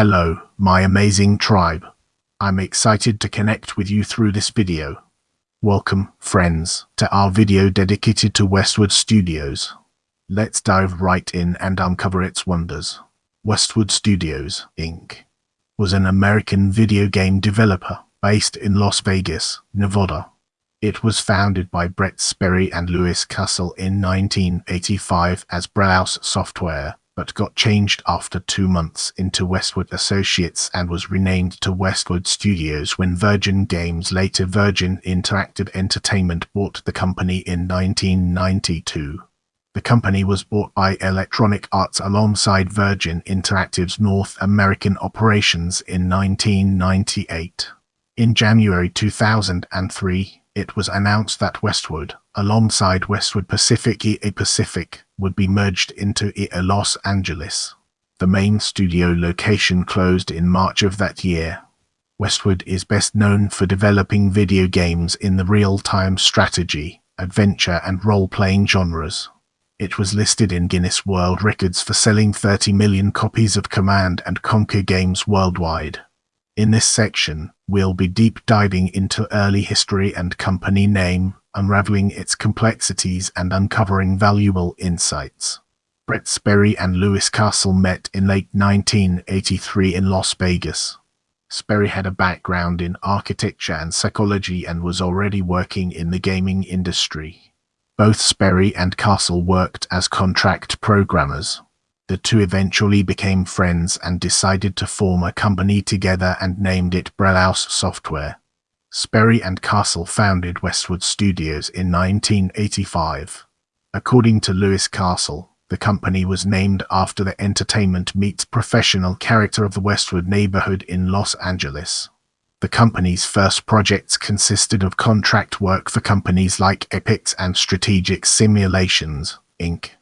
Hello, my amazing tribe. I'm excited to connect with you through this video. Welcome, friends, to our video dedicated to Westwood Studios. Let's dive right in and uncover its wonders. Westwood Studios, Inc. was an American video game developer based in Las Vegas, Nevada. It was founded by Brett Sperry and Louis Castle in 1985 as Brelous Software, but got changed after 2 months into Westwood Associates and was renamed to Westwood Studios when Virgin Games, later Virgin Interactive Entertainment, bought the company in 1992. The company was bought by Electronic Arts alongside Virgin Interactive's North American operations in 1998. In January 2003, it was announced that Westwood, alongside Westwood Pacific EA Pacific, would be merged into EA Los Angeles. The main studio location closed in March of that year. Westwood is best known for developing video games in the real-time strategy, adventure and role-playing genres. It was listed in Guinness World Records for selling 30 million copies of Command & Conquer games worldwide. In this section, we'll be deep diving into early history and company name, unraveling its complexities and uncovering valuable insights. Brett Sperry and Louis Castle met in late 1983 in Las Vegas. Sperry had a background in architecture and psychology and was already working in the gaming industry. Both Sperry and Castle worked as contract programmers. The two eventually became friends and decided to form a company together and named it Brelous Software. Sperry and Castle founded Westwood Studios in 1985. According to Louis Castle, the company was named after the entertainment meets professional character of the Westwood neighborhood in Los Angeles. The company's first projects consisted of contract work for companies like Epix and Strategic Simulations, Inc.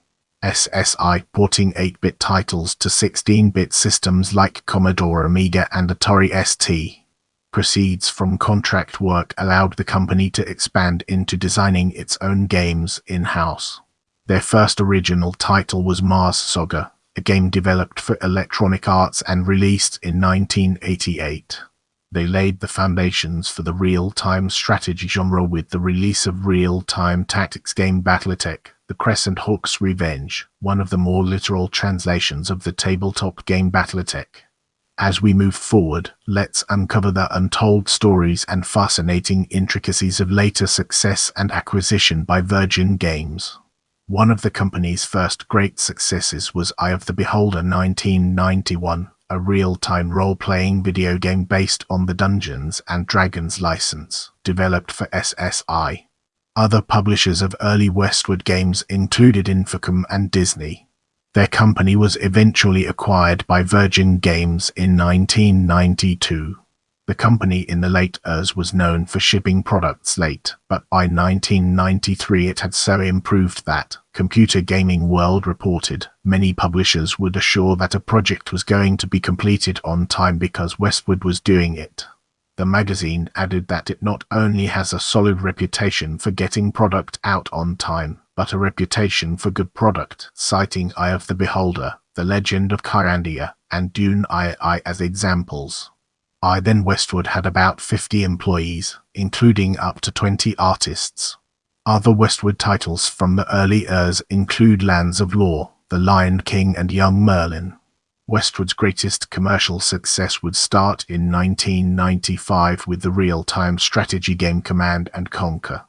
SSI, porting 8-bit titles to 16-bit systems like Commodore Amiga and Atari ST. Proceeds from contract work allowed the company to expand into designing its own games in-house. Their first original title was Mars Saga, a game developed for Electronic Arts and released in 1988. They laid the foundations for the real-time strategy genre with the release of real-time tactics game Battletech, The Crescent Hawk's Revenge, one of the more literal translations of the tabletop game Battletech. As we move forward, let's uncover the untold stories and fascinating intricacies of later success and acquisition by Virgin Games. One of the company's first great successes was Eye of the Beholder 1991, a real-time role-playing video game based on the Dungeons & Dragons license, developed for SSI. Other publishers of early Westwood games included Infocom and Disney. Their company was eventually acquired by Virgin Games in 1992. The company in the late years was known for shipping products late, but by 1993 it had so improved that, Computer Gaming World reported, many publishers would assure that a project was going to be completed on time because Westwood was doing it. The magazine added that it not only has a solid reputation for getting product out on time, but a reputation for good product, citing Eye of the Beholder, The Legend of Kyrandia, and Dune II as examples. Then Westwood had about 50 employees, including up to 20 artists. Other Westwood titles from the early years include Lands of Lore, The Lion King and Young Merlin. Westwood's greatest commercial success would start in 1995 with the real-time strategy game Command & Conquer.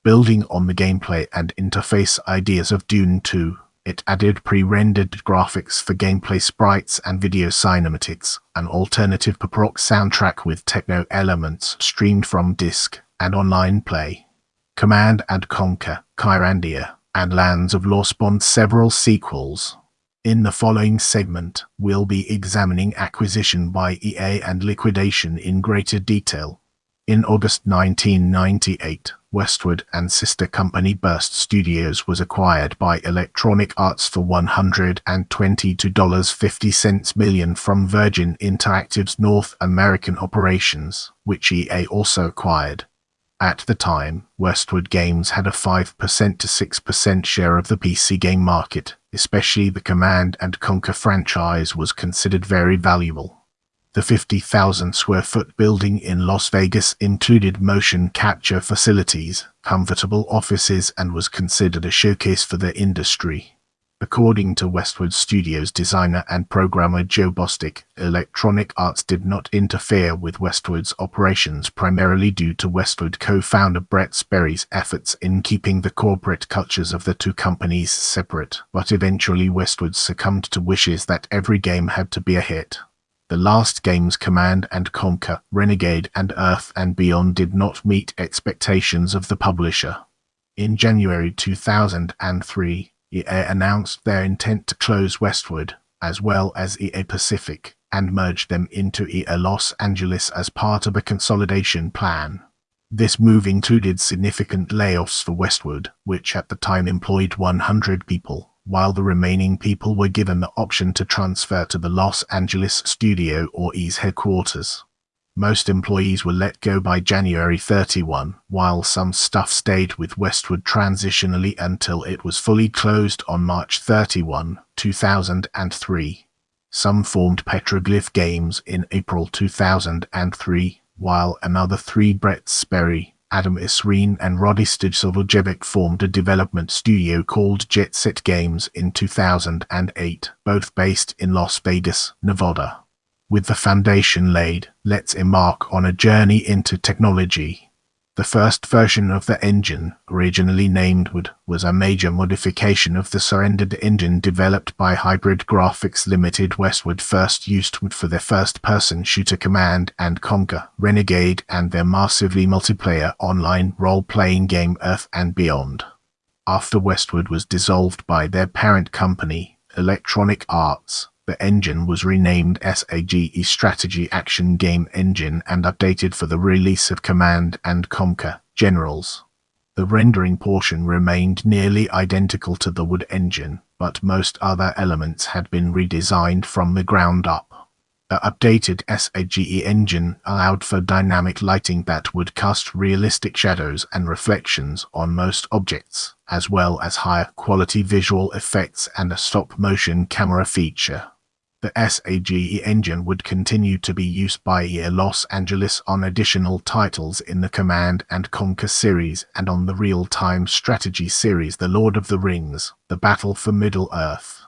Building on the gameplay and interface ideas of Dune 2, it added pre-rendered graphics for gameplay sprites and video cinematics, an alternative pop-rock soundtrack with techno elements streamed from disk, and online play. Command & Conquer, Kyrandia, and Lands of Lore spawned several sequels. In the following segment, we'll be examining acquisition by EA and liquidation in greater detail. In August 1998, Westwood and sister company Burst Studios was acquired by Electronic Arts for $122.50 million from Virgin Interactive's North American operations, which EA also acquired. At the time, Westwood Games had a 5% to 6% share of the PC game market, especially the Command & Conquer franchise was considered very valuable. The 50,000 square foot building in Las Vegas included motion capture facilities, comfortable offices, and was considered a showcase for the industry. According to Westwood Studios designer and programmer Joe Bostic, Electronic Arts did not interfere with Westwood's operations primarily due to Westwood co-founder Brett Sperry's efforts in keeping the corporate cultures of the two companies separate, but eventually Westwood succumbed to wishes that every game had to be a hit. The last games, Command & Conquer, Renegade, and Earth and Beyond, did not meet expectations of the publisher. In January 2003, EA announced their intent to close Westwood, as well as EA Pacific, and merge them into EA Los Angeles as part of a consolidation plan. This move included significant layoffs for Westwood, which at the time employed 100 people, while the remaining people were given the option to transfer to the Los Angeles studio or EA's headquarters. Most employees were let go by January 31, while some staff stayed with Westwood transitionally until it was fully closed on March 31, 2003. Some formed Petroglyph Games in April 2003, while another three, Brett Sperry, Adam Isreen, and Roddy Stojcevic, formed a development studio called Jet Set Games in 2008, both based in Las Vegas, Nevada. With the foundation laid, let's embark on a journey into technology. The first version of the engine, originally named Wood, was a major modification of the surrendered engine developed by Hybrid Graphics Limited. Westwood first used Wood for their first-person shooter Command & Conquer, Renegade, and their massively multiplayer online role-playing game Earth and Beyond. After Westwood was dissolved by their parent company, Electronic Arts, the engine was renamed SAGE Strategy Action Game Engine and updated for the release of Command & Conquer Generals. The rendering portion remained nearly identical to the Wood engine, but most other elements had been redesigned from the ground up. The updated SAGE engine allowed for dynamic lighting that would cast realistic shadows and reflections on most objects, as well as higher quality visual effects and a stop-motion camera feature. The SAGE engine would continue to be used by EA Los Angeles on additional titles in the Command & Conquer series and on the real-time strategy series The Lord of the Rings, The Battle for Middle-earth.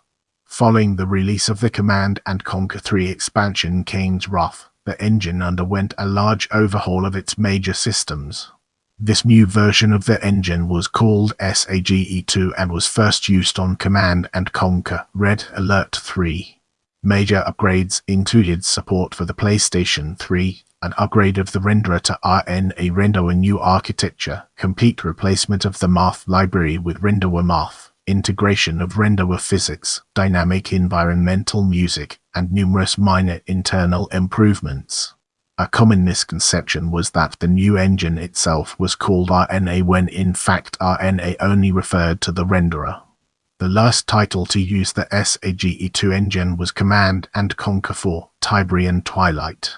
Following the release of the Command & Conquer 3 expansion Kane's Wrath, the engine underwent a large overhaul of its major systems. This new version of the engine was called SAGE2 and was first used on Command & Conquer Red Alert 3. Major upgrades included support for the PlayStation 3, an upgrade of the renderer to RNA Render, a new architecture, complete replacement of the Math library with Renderer Math, integration of Renderer physics, dynamic environmental music, and numerous minor internal improvements. A common misconception was that the new engine itself was called RNA when in fact RNA only referred to the renderer. The last title to use the SAGE2 engine was Command & Conquer 4, Tiberian Twilight.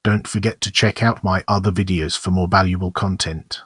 Don't forget to check out my other videos for more valuable content.